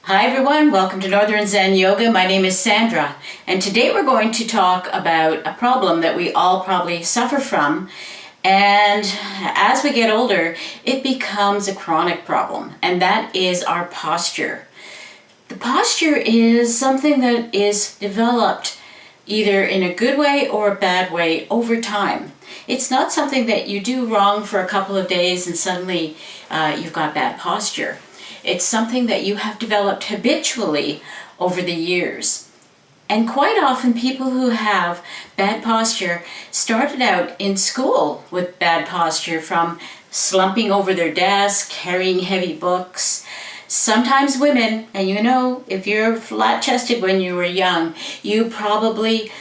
Hi everyone, welcome to Northern Zen Yoga. My name is Sandra, and today we're going to talk about a problem that we all probably suffer from, and as we get older it becomes a chronic problem, and that is our posture. The posture is something that is developed either in a good way or a bad way over time. It's not something that you do wrong for a couple of days and suddenly you've got bad posture. It's something that you have developed habitually over the years. And quite often people who have bad posture started out in school with bad posture, from slumping over their desk, carrying heavy books. Sometimes women, and you know, if you're flat-chested when you were young, you probably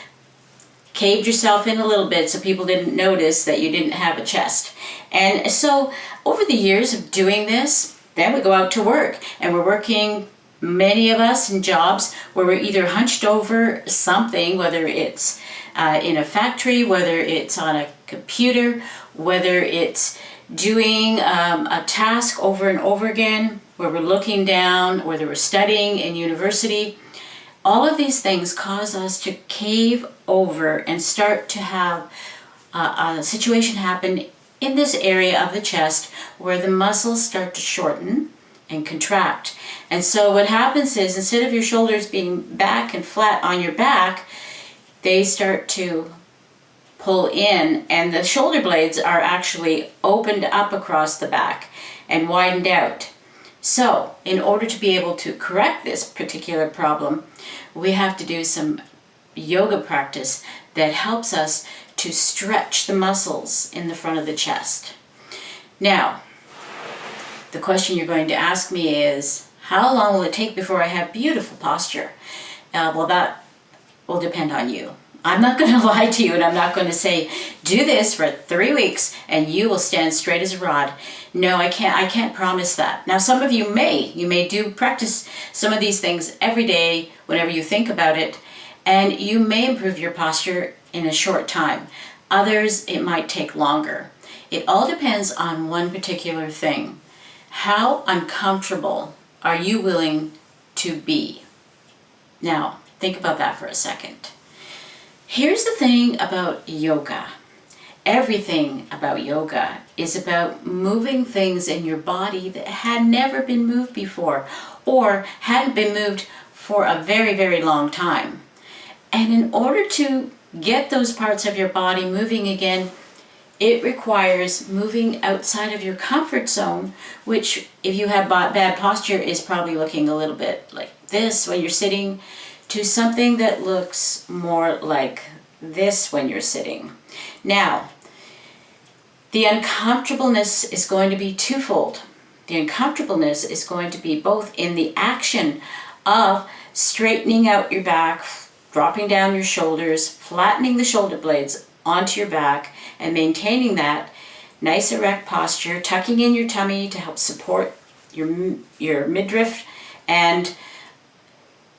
caved yourself in a little bit so people didn't notice that you didn't have a chest. And so over the years of doing this, then we go out to work, and we're working, many of us, in jobs where we're either hunched over something, whether it's in a factory, whether it's on a computer, whether it's doing a task over and over again, where we're looking down, whether we're studying in university. All of these things cause us to cave over and start to have a situation happen in this area of the chest where the muscles start to shorten and contract. And so what happens is, instead of your shoulders being back and flat on your back, they start to pull in, and the shoulder blades are actually opened up across the back and widened out. So in order to be able to correct this particular problem, we have to do some yoga practice that helps us to stretch the muscles in the front of the chest. Now, the question you're going to ask me is, how long will it take before I have beautiful posture? Well, that will depend on you. I'm not going to lie to you, and I'm not going to say, do this for 3 weeks and you will stand straight as a rod. No, I can't promise that. Now, some of you may do practice some of these things every day whenever you think about it, and you may improve your posture in a short time. Others, it might take longer. It all depends on one particular thing. How uncomfortable are you willing to be? Now, think about that for a second. Here's the thing about yoga. Everything about yoga is about moving things in your body that had never been moved before, or hadn't been moved for a very, very long time. And in order to get those parts of your body moving again, it requires moving outside of your comfort zone, which, if you have bad posture, is probably looking a little bit like this when you're sitting, to something that looks more like this when you're sitting. Now, the uncomfortableness is going to be twofold. The uncomfortableness is going to be both in the action of straightening out your back, dropping down your shoulders, flattening the shoulder blades onto your back, and maintaining that nice erect posture, tucking in your tummy to help support your midriff, and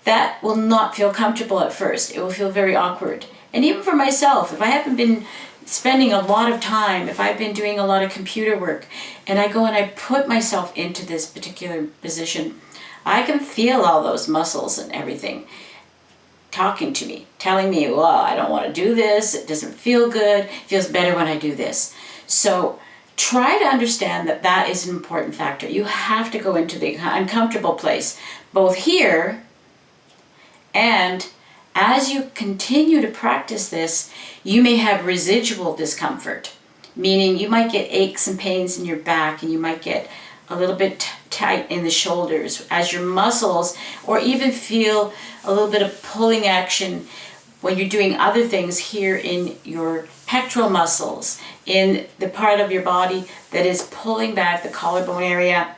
that will not feel comfortable at first. It will feel very awkward. And even for myself, if I haven't been spending a lot of time, if I've been doing a lot of computer work, and I go and I put myself into this particular position, I can feel all those muscles and everything talking to me, telling me, well, I don't want to do this, it doesn't feel good, it feels better when I do this. So try to understand that that is an important factor. You have to go into the uncomfortable place, both here, and as you continue to practice this, you may have residual discomfort, meaning you might get aches and pains in your back, and you might get a little bit tight in the shoulders as your muscles, or even feel a little bit of pulling action when you're doing other things here in your pectoral muscles, in the part of your body that is pulling back the collarbone area,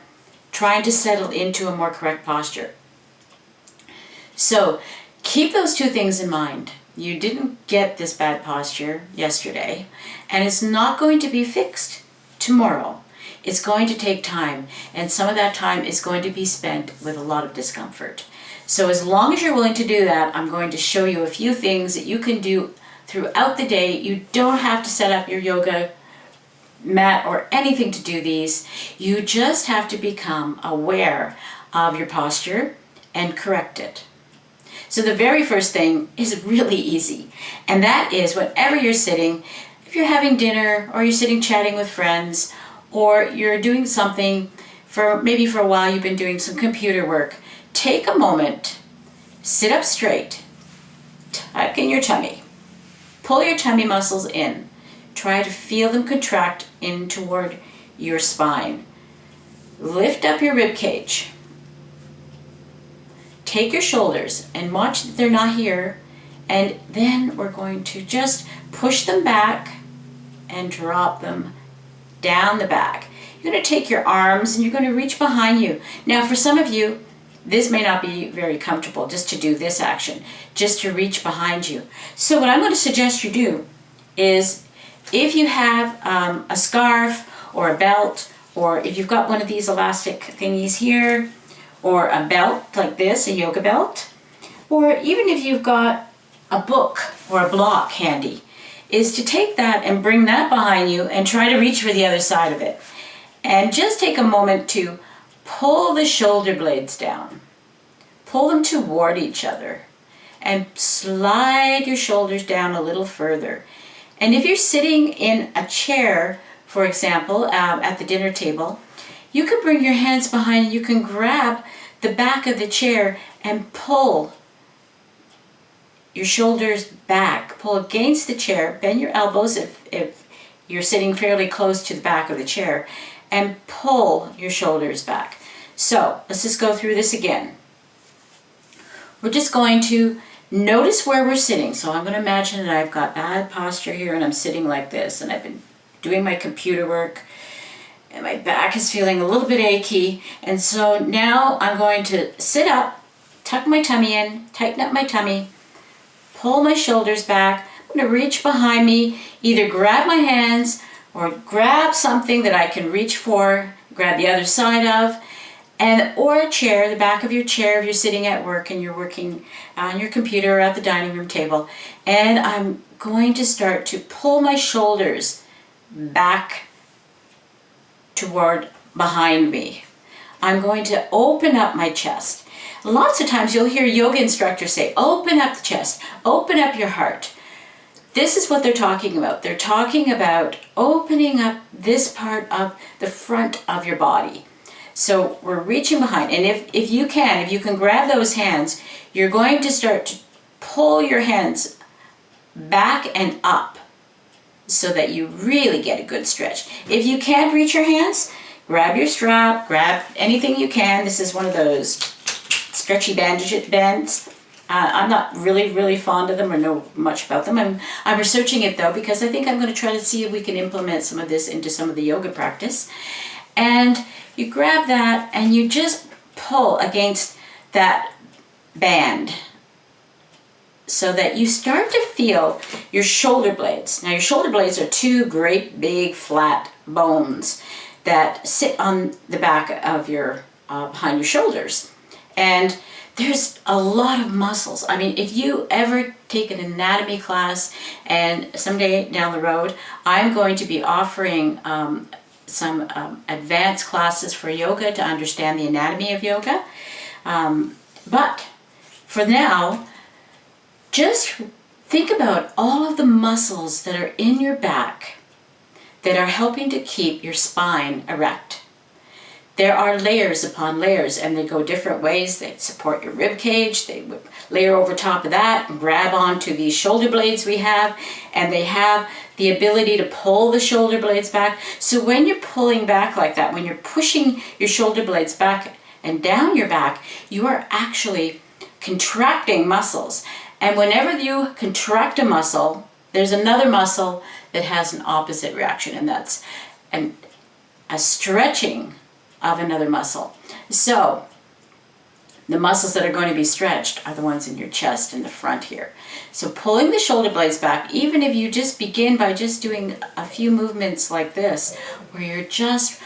trying to settle into a more correct posture. So keep those two things in mind. You didn't get this bad posture yesterday, and it's not going to be fixed tomorrow. It's going to take time, and some of that time is going to be spent with a lot of discomfort. So as long as you're willing to do that, I'm going to show you a few things that you can do throughout the day. You don't have to set up your yoga mat or anything to do these. You just have to become aware of your posture and correct it. So the very first thing is really easy, and that is whenever you're sitting, if you're having dinner or you're sitting chatting with friends or you're doing something maybe for a while you've been doing some computer work, take a moment, sit up straight, tuck in your tummy, pull your tummy muscles in, try to feel them contract in toward your spine. Lift up your rib cage. Take your shoulders and watch that they're not here, and then we're going to just push them back and drop them down the back. You're going to take your arms and you're going to reach behind you. Now for some of you, this may not be very comfortable just to do this action, just to reach behind you. So what I'm going to suggest you do is, if you have a scarf or a belt, or if you've got one of these elastic thingies here, or a belt like this, a yoga belt, or even if you've got a book or a block handy, is to take that and bring that behind you and try to reach for the other side of it. And just take a moment to pull the shoulder blades down. Pull them toward each other and slide your shoulders down a little further. And if you're sitting in a chair, for example, at the dinner table, you can bring your hands behind and you can grab the back of the chair and pull your shoulders back. Pull against the chair, bend your elbows if you're sitting fairly close to the back of the chair, and pull your shoulders back. So let's just go through this again. We're just going to notice where we're sitting. So I'm going to imagine that I've got bad posture here and I'm sitting like this, and I've been doing my computer work and my back is feeling a little bit achy. And so now I'm going to sit up, tuck my tummy in, tighten up my tummy, pull my shoulders back. I'm going to reach behind me, either grab my hands or grab something that I can reach for, grab the other side of, or a chair, the back of your chair if you're sitting at work and you're working on your computer or at the dining room table. And I'm going to start to pull my shoulders back toward behind me. I'm going to open up my chest. Lots of times you'll hear yoga instructors say, open up the chest, open up your heart. This is what they're talking about. They're talking about opening up this part of the front of your body. So we're reaching behind. And if you can grab those hands, you're going to start to pull your hands back and up so that you really get a good stretch. If you can't reach your hands, grab your strap, grab anything you can. This is one of those stretchy bands. I'm not really fond of them or know much about them. I'm researching it though, because I think I'm going to try to see if we can implement some of this into some of the yoga practice. And you grab that and you just pull against that band so that you start to feel your shoulder blades. Now your shoulder blades are two great big flat bones that sit on the back of your behind your shoulders. And there's a lot of muscles. I mean, if you ever take an anatomy class, and someday down the road, I'm going to be offering some advanced classes for yoga to understand the anatomy of yoga. But for now, just think about all of the muscles that are in your back that are helping to keep your spine erect. There are layers upon layers, and they go different ways. They support your rib cage. They would layer over top of that and grab onto these shoulder blades we have, and they have the ability to pull the shoulder blades back. So when you're pulling back like that, when you're pushing your shoulder blades back and down your back, you are actually contracting muscles. And whenever you contract a muscle, there's another muscle that has an opposite reaction, and that's a stretching of another muscle. So the muscles that are going to be stretched are the ones in your chest in the front here. So pulling the shoulder blades back, even if you just begin by just doing a few movements like this, where you're just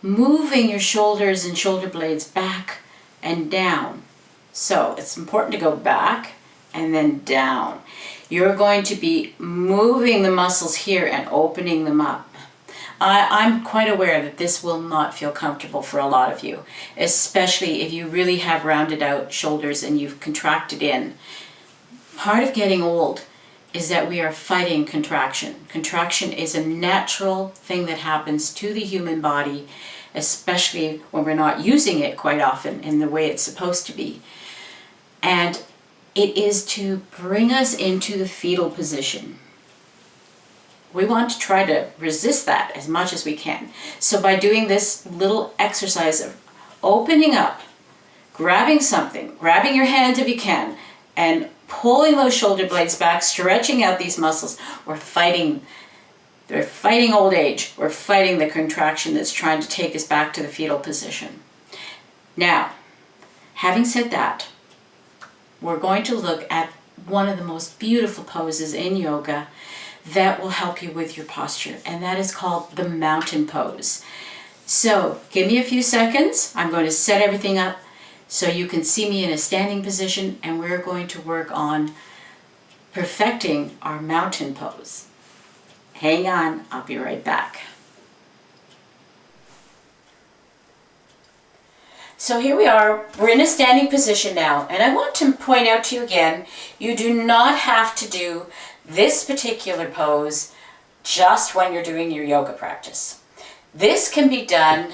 moving your shoulders and shoulder blades back and down. So it's important to go back and then down. You're going to be moving the muscles here and opening them up. I'm quite aware that this will not feel comfortable for a lot of you, especially if you really have rounded out shoulders and you've contracted in. Part of getting old is that we are fighting contraction. Contraction is a natural thing that happens to the human body, especially when we're not using it quite often in the way it's supposed to be. And it is to bring us into the fetal position. We want to try to resist that as much as we can. So by doing this little exercise of opening up, grabbing something, grabbing your hands if you can, and pulling those shoulder blades back, stretching out these muscles, we're fighting old age. We're fighting the contraction that's trying to take us back to the fetal position. Now, having said that, we're going to look at one of the most beautiful poses in yoga that will help you with your posture, and that is called the mountain pose. So give me a few seconds. I'm going to set everything up so you can see me in a standing position, and we're going to work on perfecting our mountain pose. Hang on, I'll be right back. So here we are, we're in a standing position now, and I want to point out to you again, you do not have to do this particular pose just when you're doing your yoga practice. This can be done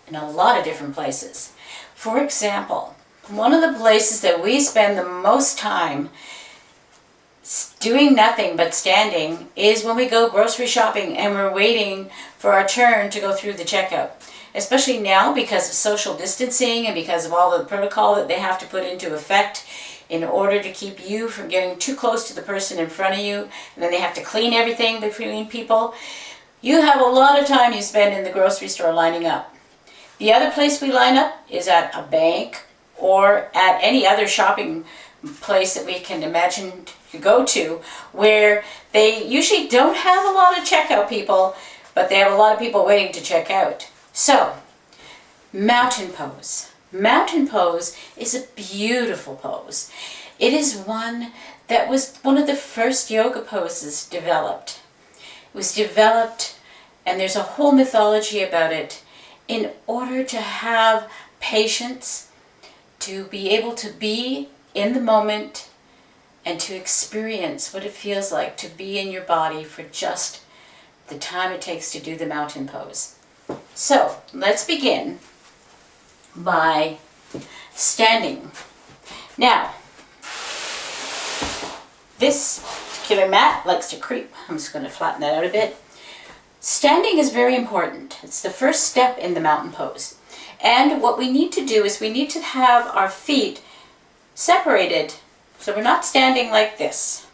in a lot of different places. For example, one of the places that we spend the most time doing nothing but standing is when we go grocery shopping and we're waiting for our turn to go through the checkout. Especially now because of social distancing and because of all the protocol that they have to put into effect in order to keep you from getting too close to the person in front of you, and then they have to clean everything between people. You have a lot of time you spend in the grocery store lining up. The other place we line up is at a bank or at any other shopping place that we can imagine to go to, where they usually don't have a lot of checkout people, but they have a lot of people waiting to check out. So, mountain pose. Mountain pose is a beautiful pose. It is one that was one of the first yoga poses developed. It was developed, and there's a whole mythology about it, in order to have patience, to be able to be in the moment, and to experience what it feels like to be in your body for just the time it takes to do the mountain pose. So, let's begin by standing. Now, this particular mat likes to creep. I'm just going to flatten that out a bit. Standing is very important. It's the first step in the mountain pose. And what we need to do is we need to have our feet separated, so we're not standing like this.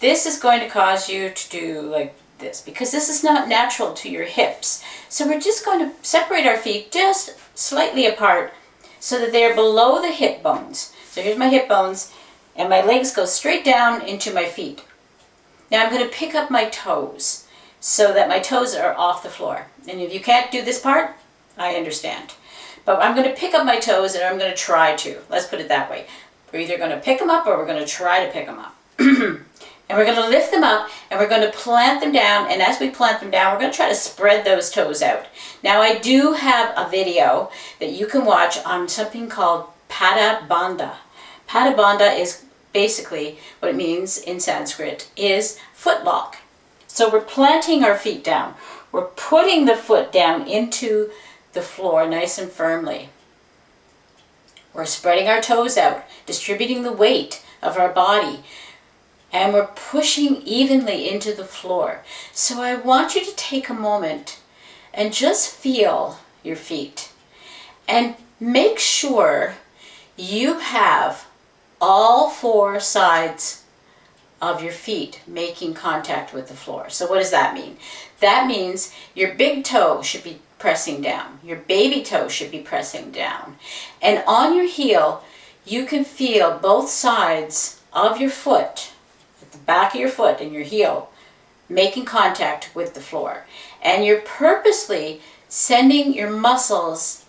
This is going to cause you to do like this, because this is not natural to your hips. So we're just going to separate our feet just slightly apart so that they're below the hip bones. So here's my hip bones, and my legs go straight down into my feet. Now I'm going to pick up my toes so that my toes are off the floor. And if you can't do this part, I understand. But I'm going to pick up my toes, and I'm going to try to. Let's put it that way. We're either going to pick them up or we're going to try to pick them up. And we're going to lift them up, and we're going to plant them down, and as we plant them down, we're going to try to spread those toes out. Now, I do have a video that you can watch on something called Pada Bandha. Pada Bandha is basically, what it means in Sanskrit is foot lock. So we're planting our feet down. We're putting the foot down into the floor nice and firmly. We're spreading our toes out, distributing the weight of our body, and we're pushing evenly into the floor. So I want you to take a moment and just feel your feet. And make sure you have all four sides of your feet making contact with the floor. So what does that mean? That means your big toe should be pressing down. Your baby toe should be pressing down. And on your heel, you can feel both sides of your foot, the back of your foot and your heel, making contact with the floor. And you're purposely sending your muscles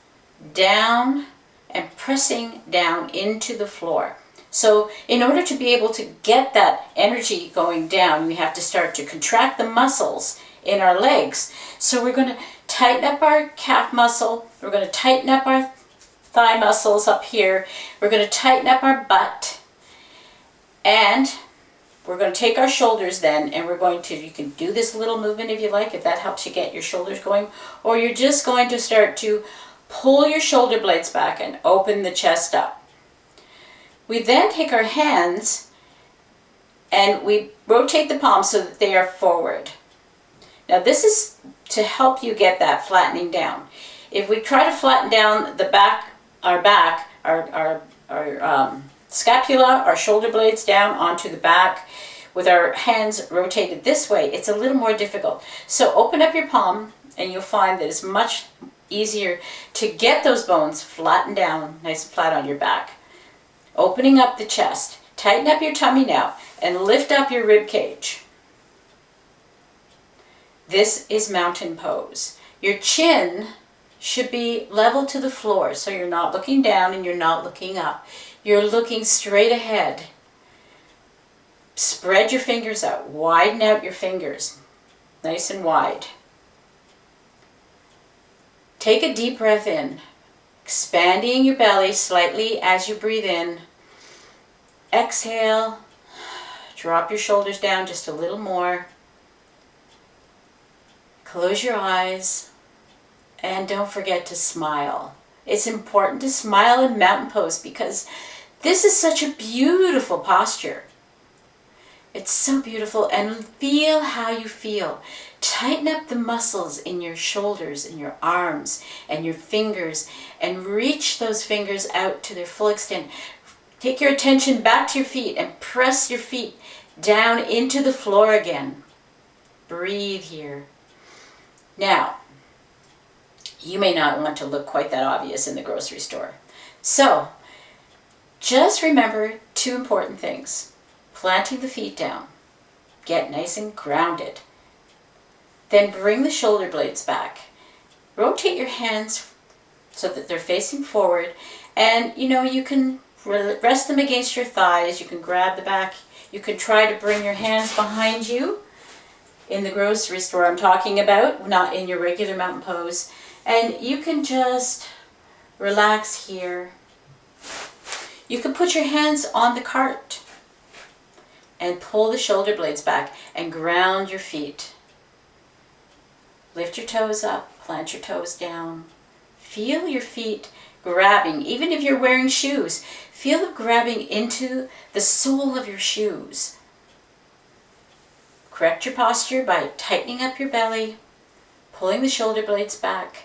down and pressing down into the floor. So in order to be able to get that energy going down, we have to start to contract the muscles in our legs. So we're going to tighten up our calf muscle. We're going to tighten up our thigh muscles up here. We're going to tighten up our butt. And we're going to take our shoulders then, and we're going to, you can do this little movement if you like, if that helps you get your shoulders going, or you're just going to start to pull your shoulder blades back and open the chest up. We then take our hands and we rotate the palms so that they are forward. Now this is to help you get that flattening down. If we try to flatten down the back, our scapula, our shoulder blades down onto the back with our hands rotated this way, it's a little more difficult. So open up your palm and you'll find that it's much easier to get those bones flattened down, nice and flat on your back. Opening up the chest, tighten up your tummy now and lift up your rib cage. This is mountain pose. Your chin should be level to the floor, so you're not looking down and you're not looking up. You're looking straight ahead. Spread your fingers out. Widen out your fingers. Nice and wide. Take a deep breath in, expanding your belly slightly as you breathe in. Exhale. Drop your shoulders down just a little more. Close your eyes. And don't forget to smile. It's important to smile in mountain pose because this is such a beautiful posture. It's so beautiful, and feel how you feel. Tighten up the muscles in your shoulders and your arms and your fingers and reach those fingers out to their full extent. Take your attention back to your feet and press your feet down into the floor again. Breathe here. Now, you may not want to look quite that obvious in the grocery store. So, just remember two important things. Planting the feet down. Get nice and grounded. Then bring the shoulder blades back. Rotate your hands so that they're facing forward. And, you can rest them against your thighs. You can grab the back. You can try to bring your hands behind you in the grocery store I'm talking about, not in your regular mountain pose. And you can just relax here. You can put your hands on the cart and pull the shoulder blades back and ground your feet. Lift your toes up, plant your toes down. Feel your feet grabbing, even if you're wearing shoes. Feel them grabbing into the sole of your shoes. Correct your posture by tightening up your belly, pulling the shoulder blades back,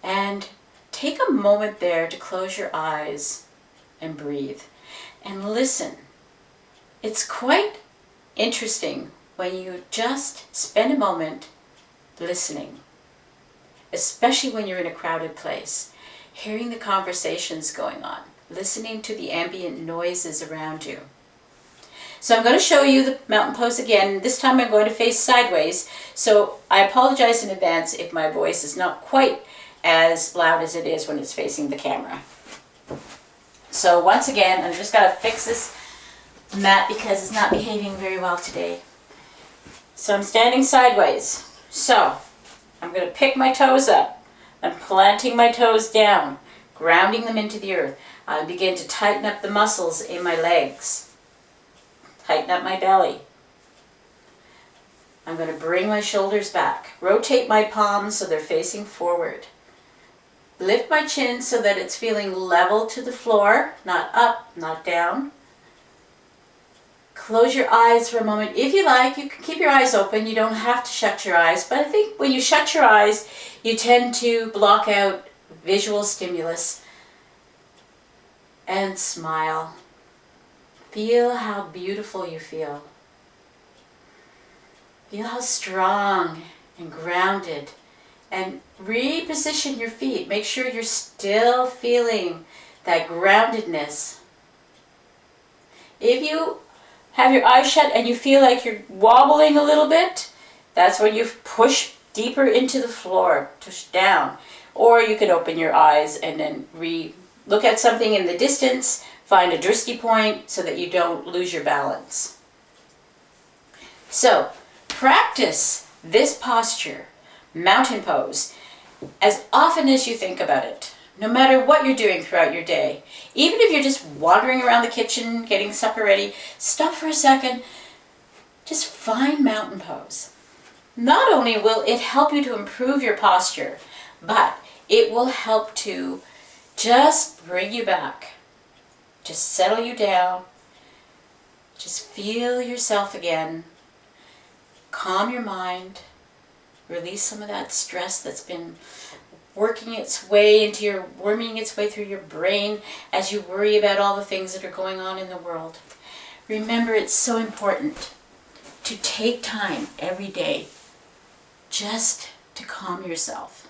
and take a moment there to close your eyes and breathe and listen. It's quite interesting when you just spend a moment listening, especially when you're in a crowded place, hearing the conversations going on, listening to the ambient noises around you. So I'm going to show you the mountain pose again. This time I'm going to face sideways, so I apologize in advance if my voice is not quite as loud as it is when it's facing the camera. So once again, I've just got to fix this mat because it's not behaving very well today. So I'm standing sideways. So I'm going to pick my toes up. I'm planting my toes down, grounding them into the earth. I begin to tighten up the muscles in my legs. Tighten up my belly. I'm going to bring my shoulders back. Rotate my palms so they're facing forward. Lift my chin so that it's feeling level to the floor, not up, not down. Close your eyes for a moment. If you like, you can keep your eyes open. You don't have to shut your eyes, but I think when you shut your eyes, you tend to block out visual stimulus. And smile. Feel how beautiful you feel. Feel how strong and grounded. And reposition your feet. Make sure you're still feeling that groundedness. If you have your eyes shut and you feel like you're wobbling a little bit, that's when you push deeper into the floor, push down. Or you can open your eyes and then look at something in the distance, find a drishti point so that you don't lose your balance. So, practice this posture, mountain pose, as often as you think about it, no matter what you're doing throughout your day. Even if you're just wandering around the kitchen, getting supper ready, stop for a second, just find mountain pose. Not only will it help you to improve your posture, but it will help to just bring you back. Just settle you down. Just feel yourself again. Calm your mind. Release some of that stress that's been worming its way through your brain as you worry about all the things that are going on in the world. Remember, it's so important to take time every day just to calm yourself.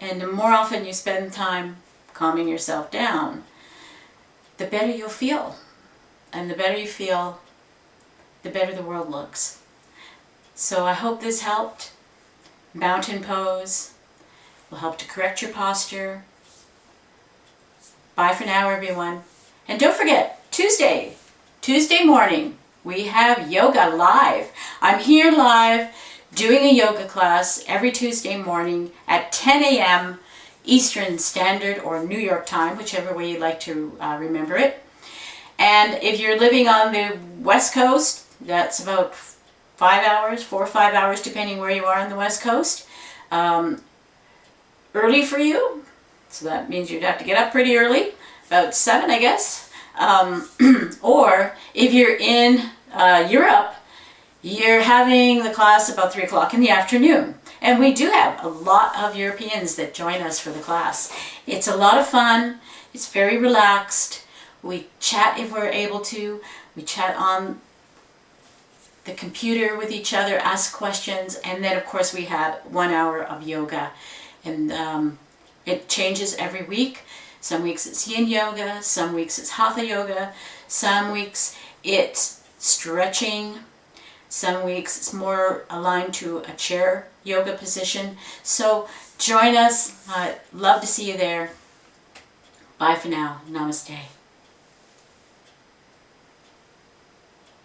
And the more often you spend time calming yourself down, the better you'll feel. And the better you feel, the better the world looks. So I hope this helped. Mountain pose will help to correct your posture. Bye for now, everyone. And don't forget, Tuesday morning, we have yoga live. I'm here live doing a yoga class every Tuesday morning at 10 a.m. Eastern Standard or New York time, whichever way you'd like to remember it. And if you're living on the West Coast, that's about 4 or 5 hours, depending where you are on the West Coast. Early for you, so that means you'd have to get up pretty early, about 7, I guess. Or if you're in Europe, you're having the class about 3 o'clock in the afternoon. And we do have a lot of Europeans that join us for the class. It's a lot of fun. It's very relaxed. We chat if we're able to. We chat on the computer with each other, ask questions, and then of course we have 1 hour of yoga. And it changes every week. Some weeks it's yin yoga, some weeks it's hatha yoga, some weeks it's stretching, some weeks it's more aligned to a chair yoga position. So join us. I'd love to see you there. Bye for now. Namaste.